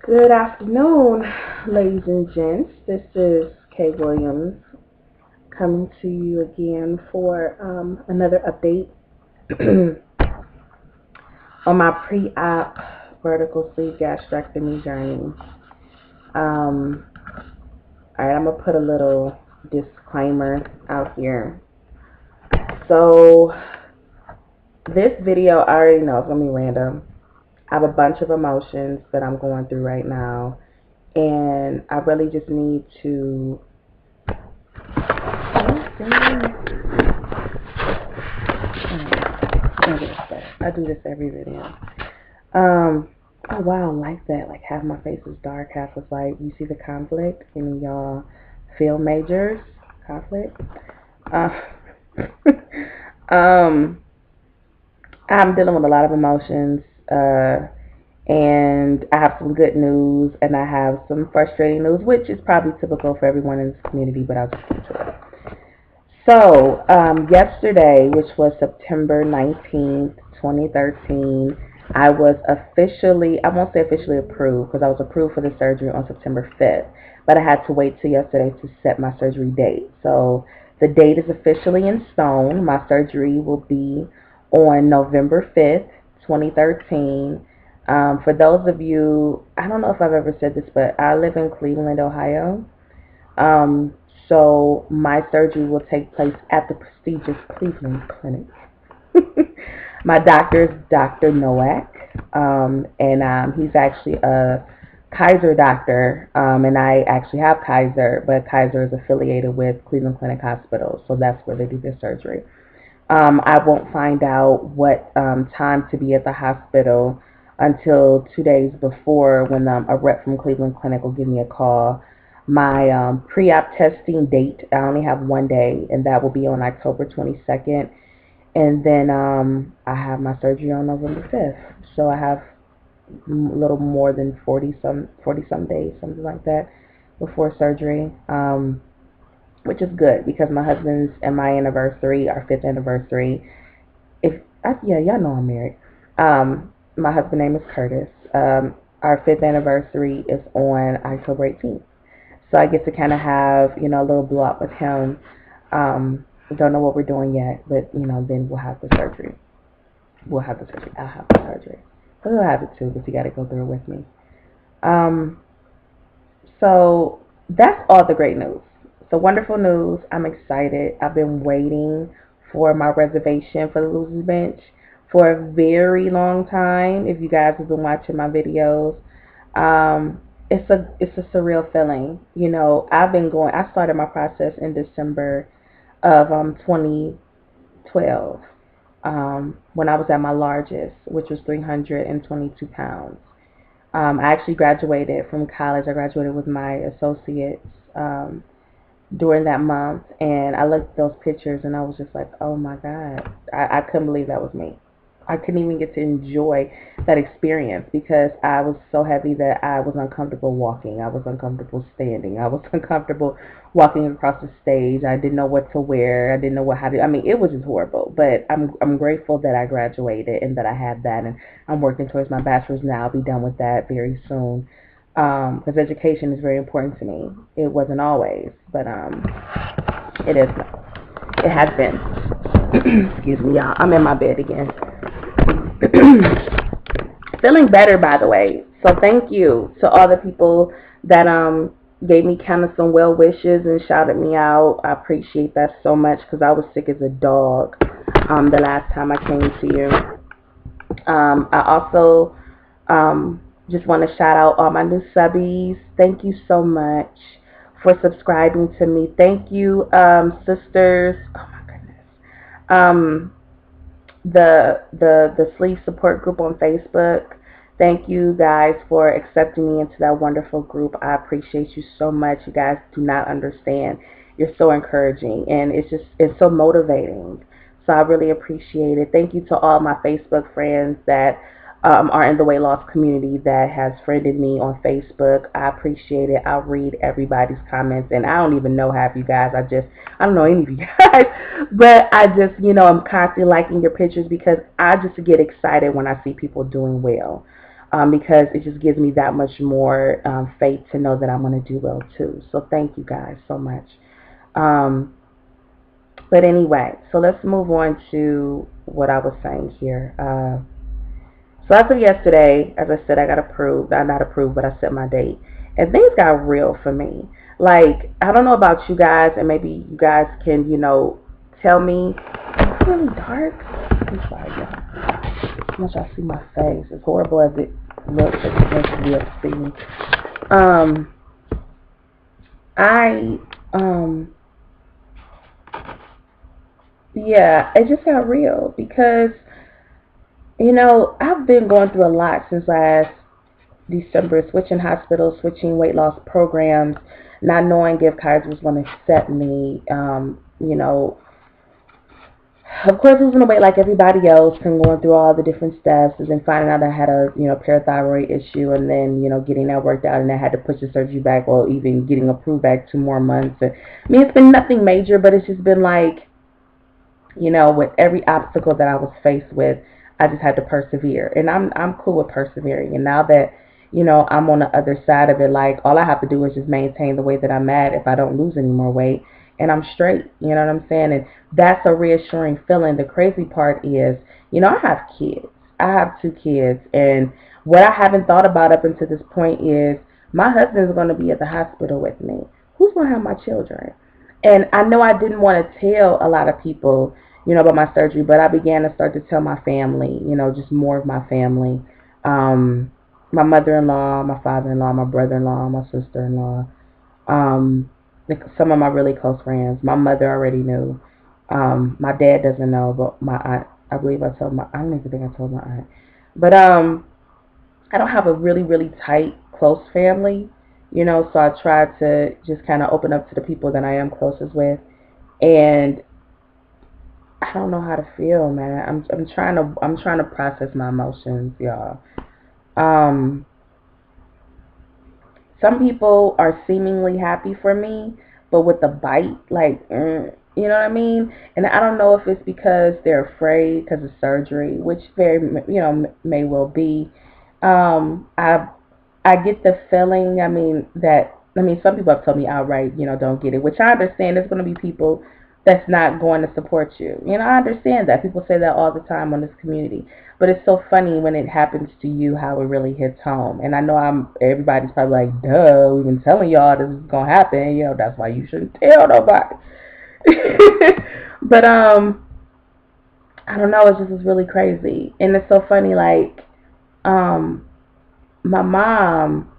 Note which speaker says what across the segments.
Speaker 1: Good afternoon, ladies and gents. This is Kay Williams coming to you again for another update on my pre-op vertical sleeve gastrectomy journey. Alright, I'm going to put a little disclaimer out here. So, this video, I already know it's going to be random. I have a bunch of emotions that I'm going through right now, and I really just need to I do this every video. Oh wow, I like that. Like half my face is dark, half is light. You see the conflict? Any of y'all film majors? Conflict? I'm dealing with a lot of emotions, and I have some good news, and I have some frustrating news, which is probably typical for everyone in this community, but I'll just get to it. So, yesterday, which was September 19th, 2013, I was officially, I won't say officially approved, because I was approved for the surgery on September 5th, but I had to wait till yesterday to set my surgery date. So, the date is officially in stone. My surgery will be on November 5th, 2013. For those of you, I don't know if I've ever said this, but I live in Cleveland, Ohio. So my surgery will take place at the prestigious Cleveland Clinic. My doctor is Dr. Nowak, and he's actually a Kaiser doctor, and I actually have Kaiser, but Kaiser is affiliated with Cleveland Clinic Hospital, so that's where they do their surgery. I won't find out what time to be at the hospital until 2 days before, when a rep from Cleveland Clinic will give me a call. My pre-op testing date, I only have 1 day, and that will be on October 22nd. And then I have my surgery on November 5th. So I have a little more than 40 some days, something like that, before surgery, which is good because my husband's and my anniversary, our 5th anniversary. Yeah, y'all know I'm married. My husband's name is Curtis. Our 5th anniversary is on October 18th. So I get to kind of have, a little blow up with him. We don't know what we're doing yet, but, then we'll have the surgery. I'll have the surgery. He'll have it too, but you got to go through it with me. So that's all the great news. So wonderful news. I'm excited. I've been waiting for my reservation for the Losers Bench for a very long time. If you guys have been watching my videos, it's a surreal feeling. I started my process in December of 2012, when I was at my largest, which was 322 pounds. I actually graduated from college. I graduated with my associates during that month, and I looked at those pictures and I was just like, oh my God, I couldn't believe that was me. I couldn't even get to enjoy that experience because I was so heavy that I was uncomfortable walking. I was uncomfortable standing. I was uncomfortable walking across the stage. I didn't know what to wear. I didn't know how to. I mean, it was just horrible. But I'm grateful that I graduated and that I had that, and I'm working towards my bachelor's now. I'll be done with that very soon because education is very important to me. It wasn't always, but it is now. It has been. Excuse me, y'all. I'm in my bed again. Feeling better, by the way. So thank you to all the people that gave me kind of some well wishes and shouted me out. I appreciate that so much because I was sick as a dog the last time I came to you. I also just want to shout out all my new subbies. Thank you so much for subscribing to me. Thank you, sisters. Oh my goodness. The sleeve support group on Facebook. Thank you guys for accepting me into that wonderful group. I appreciate you so much. You guys do not understand. You're so encouraging, and it's so motivating. So I really appreciate it. Thank you to all my Facebook friends that are in the weight loss community that has friended me on Facebook. I appreciate it. I'll read everybody's comments, and I don't even know half you guys. I don't know any of you guys, but I just, I'm constantly liking your pictures because I just get excited when I see people doing well. because it just gives me that much more faith to know that I'm going to do well too. So thank you guys so much. Um, but anyway, so let's move on to what I was saying here. So as of yesterday, as I said, I got approved. I'm not approved, but I set my date. And things got real for me. Like, I don't know about you guys, and maybe you guys can, tell me. It's really dark. I'm sorry, y'all. I want y'all to see my face. As horrible as it looks, it's meant to be able to see me. Um, I, yeah, it just got real because, I've been going through a lot since last December, switching hospitals, switching weight loss programs, not knowing if Kaiser was going to accept me. Of course, losing the weight like everybody else and going through all the different steps and then finding out I had a, parathyroid issue and then, getting that worked out and I had to push the surgery back or even getting approved back 2 more months. And, I mean, it's been nothing major, but it's just been like, with every obstacle that I was faced with, I just had to persevere. And I'm cool with persevering. And now that, I'm on the other side of it, like all I have to do is just maintain the way that I'm at if I don't lose any more weight and I'm straight. You know what I'm saying? And that's a reassuring feeling. The crazy part is, I have kids. I have 2 kids, and what I haven't thought about up until this point is my husband's going to be at the hospital with me. Who's going to have my children? And I know I didn't want to tell a lot of people, about my surgery, but I began to start to tell my family, just more of my family. My mother-in-law, my father-in-law, my brother-in-law, my sister-in-law, some of my really close friends. My mother already knew. My dad doesn't know, but my aunt, I believe I don't even think I told my aunt. But I don't have a really, really tight, close family, so I try to just kind of open up to the people that I am closest with. And I don't know how to feel, man. I'm trying to process my emotions, y'all. Um, some people are seemingly happy for me, but with the bite, like, you know what I mean? And I don't know if it's because they're afraid because of surgery, which very, may well be. I get the feeling, some people have told me outright, don't get it, which I understand. There's going to be people that's not going to support you. I understand that. People say that all the time on this community. But it's so funny when it happens to you how it really hits home. And I know everybody's probably like, duh, we've been telling y'all this is going to happen. That's why you shouldn't tell nobody. But, I don't know. It's really crazy. And it's so funny, like, my mom,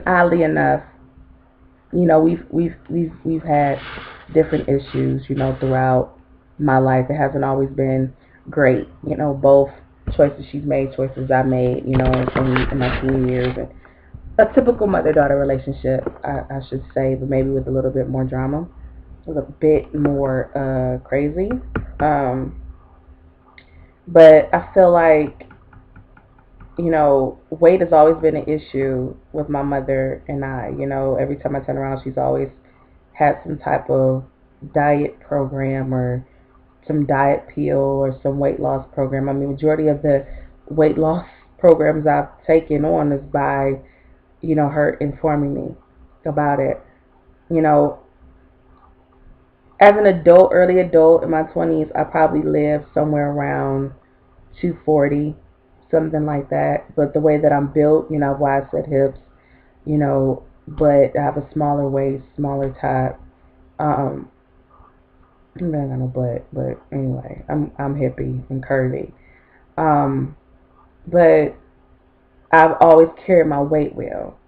Speaker 1: oddly enough, we've had different issues, throughout my life. It hasn't always been great, both choices she's made, choices I made, in my teen years. And a typical mother-daughter relationship, I should say, but maybe with a little bit more drama, a bit more crazy. But I feel like, weight has always been an issue with my mother and I. Every time I turn around, she's always had some type of diet program or some diet pill or some weight loss program. I mean, majority of the weight loss programs I've taken on is by, her informing me about it. You know, as an adult, early adult in my 20s, I probably lived somewhere around 240, something like that. But the way that I'm built, I have wide set hips, but I have a smaller waist, smaller top. I don't got no butt, but anyway, I'm hippie and curvy. Um, but I've always carried my weight well.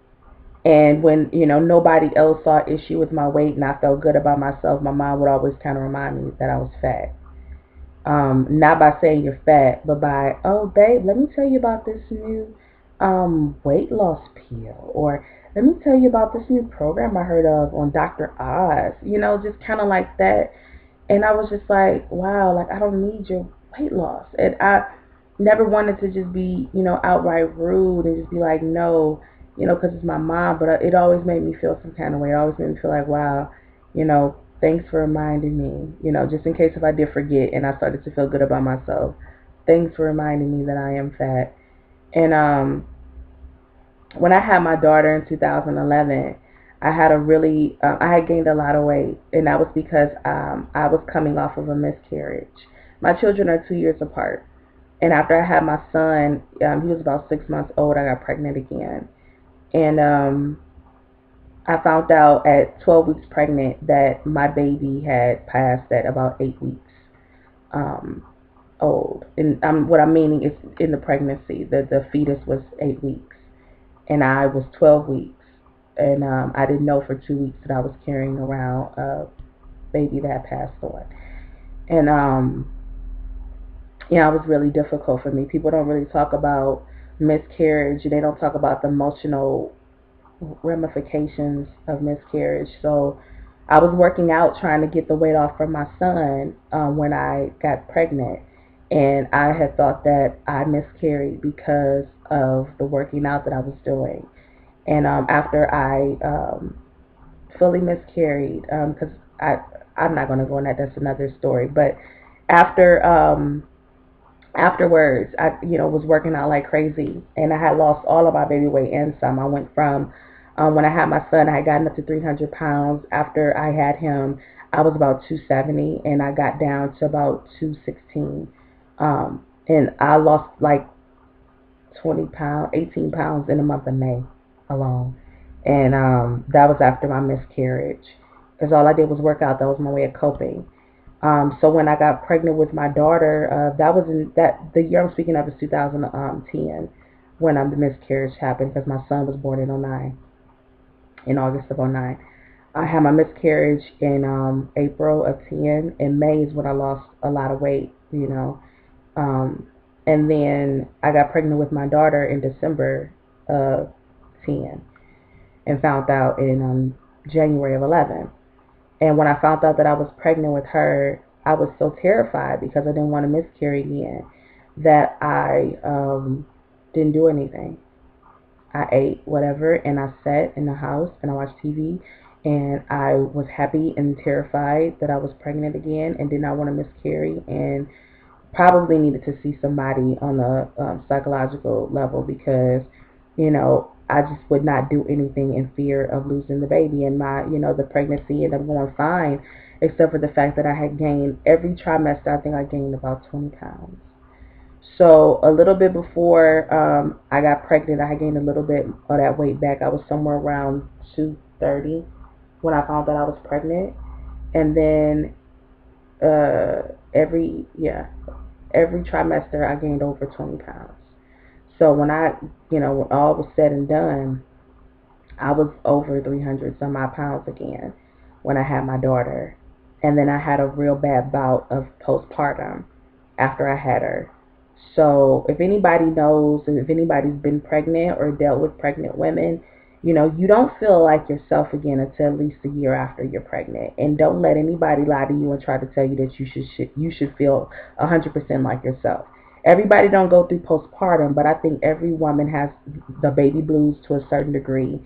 Speaker 1: And when, nobody else saw issue with my weight and I felt good about myself, my mom would always kind of remind me that I was fat. Not by saying you're fat, but by, oh, babe, let me tell you about this new weight loss pill. Or let me tell you about this new program I heard of on Dr. Oz. Just kind of like that. And I was just like, wow, like I don't need your weight loss. And I never wanted to just be, outright rude and just be like, no, because it's my mom. But it always made me feel some kind of way. It always made me feel like, wow, thanks for reminding me, just in case if I did forget and I started to feel good about myself. Thanks for reminding me that I am fat. And when I had my daughter in 2011, I had a really, I had gained a lot of weight, and that was because I was coming off of a miscarriage. My children are 2 years apart, and after I had my son, he was about 6 months old. I got pregnant again, and I found out at 12 weeks pregnant that my baby had passed at about 8 weeks um, old. And what I'm meaning is in the pregnancy, the fetus was 8 weeks, and I was 12 weeks. And I didn't know for 2 weeks that I was carrying around a baby that had passed on. And it was really difficult for me. People don't really talk about miscarriage. They don't talk about the emotional ramifications of miscarriage. So I was working out trying to get the weight off from my son when I got pregnant. And I had thought that I miscarried because of the working out that I was doing. And after I fully miscarried, because I'm not going to go in that. That's another story. But after afterwards, I was working out like crazy, and I had lost all of my baby weight and some. I went from when I had my son, I had gotten up to 300 pounds. After I had him, I was about 270, and I got down to about 216. And I lost like 20 pounds, 18 pounds in the month of May alone. And that was after my miscarriage. Because all I did was work out. That was my way of coping. So when I got pregnant with my daughter, that was in that the year I'm speaking of is 2010 when the miscarriage happened because my son was born in '09, in August of '09. I had my miscarriage in April of 10. In May is when I lost a lot of weight. Um, and then I got pregnant with my daughter in December of 10 and found out in January of 11. And when I found out that I was pregnant with her, I was so terrified because I didn't want to miscarry again that I didn't do anything. I ate whatever and I sat in the house and I watched TV and I was happy and terrified that I was pregnant again and did not want to miscarry and probably needed to see somebody on a psychological level because, I just would not do anything in fear of losing the baby. And the pregnancy ended up going fine, except for the fact that I had gained every trimester. I think I gained about 20 pounds. So a little bit before I got pregnant, I had gained a little bit of that weight back. I was somewhere around 230 when I found that I was pregnant, and then every trimester I gained over 20 pounds. So when all was said and done, I was over 300 some odd pounds again when I had my daughter. And then I had a real bad bout of postpartum after I had her. So if anybody knows, if anybody's been pregnant or dealt with pregnant women, you don't feel like yourself again until at least a year after you're pregnant. And don't let anybody lie to you and try to tell you that you should feel 100% like yourself. Everybody don't go through postpartum, but I think every woman has the baby blues to a certain degree.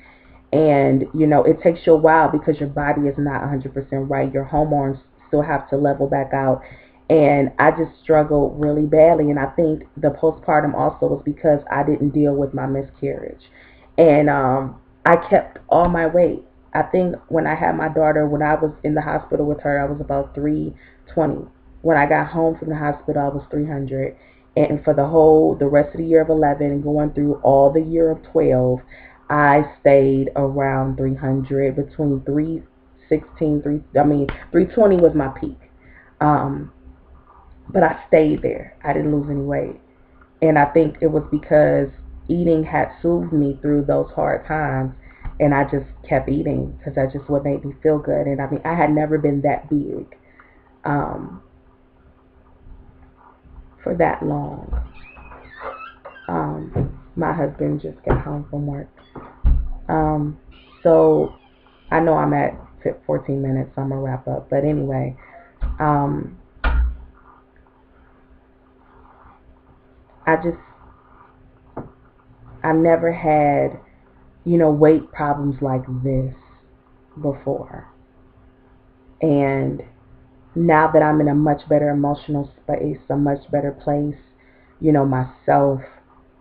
Speaker 1: And it takes you a while because your body is not 100% right. Your hormones still have to level back out. And I just struggled really badly, and I think the postpartum also was because I didn't deal with my miscarriage. And I kept all my weight. I think when I had my daughter, when I was in the hospital with her, I was about 320. When I got home from the hospital, I was 300. And for the rest of the year of 11 and going through all the year of 12, I stayed around 300, between 316, 320 was my peak. Um, but I stayed there. I didn't lose any weight. And I think it was because eating had soothed me through those hard times. And I just kept eating because that's just what made me feel good. And I had never been that big um, for that long. My husband just got home from work. Um, so I know I'm at 14 minutes, so I'm going to wrap up. But anyway, um, I just, I never had, weight problems like this before. And now that I'm in a much better emotional space, a much better place, myself,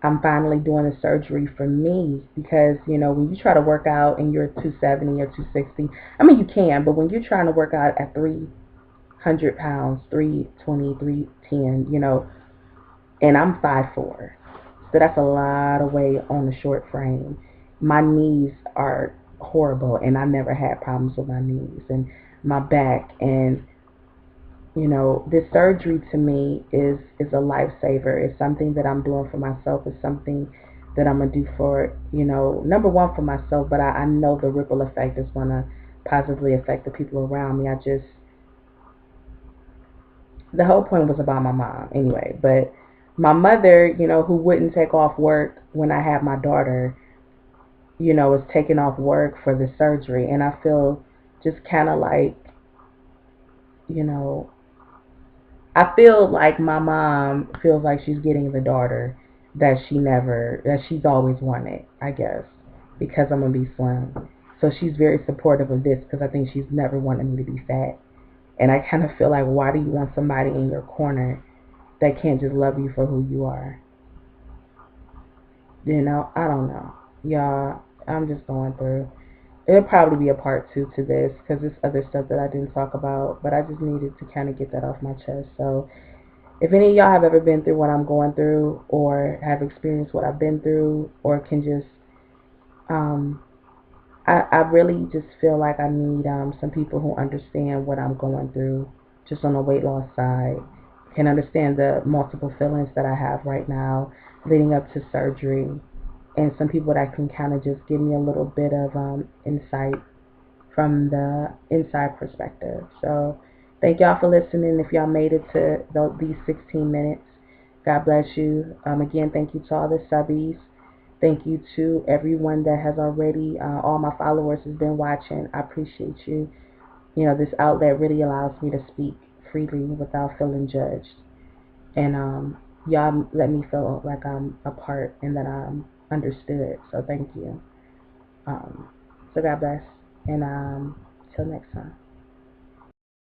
Speaker 1: I'm finally doing the surgery for me because, when you try to work out and you're 270 or 260, I mean, you can, but when you're trying to work out at 300 pounds, 320, 310, and I'm 5'4", so that's a lot of weight on a short frame. My knees are horrible, and I never had problems with my knees and my back. And this surgery to me is a lifesaver. It's something that I'm doing for myself. It's something that I'm gonna do for number one, for myself, but I know the ripple effect is gonna positively affect the people around me. The whole point was about my mom anyway, but my mother, who wouldn't take off work when I had my daughter, was taking off work for the surgery, and I feel just kind of like, you know, I feel like my mom feels like she's getting the daughter that she's always wanted, I guess, because I'm gonna be slim. So she's very supportive of this because I think she's never wanted me to be fat. And I kind of feel like, why do you want somebody in your corner that can't just love you for who you are? I don't know. Y'all, I'm just going through. It'll probably be a part two to this because there's other stuff that I didn't talk about, but I just needed to kind of get that off my chest. So if any of y'all have ever been through what I'm going through, or have experienced what I've been through, or can just, I really just feel like I need some people who understand what I'm going through, just on the weight loss side, can understand the multiple feelings that I have right now leading up to surgery, and some people that can kind of just give me a little bit of insight from the inside perspective. So thank y'all for listening. If y'all made it to these 16 minutes, God bless you. Again, thank you to all the subbies. Thank you to everyone that has already, all my followers has been watching. I appreciate you. This outlet really allows me to speak freely without feeling judged. And y'all let me feel like I'm a part and that I'm understood. So thank you. So God bless. And till next time.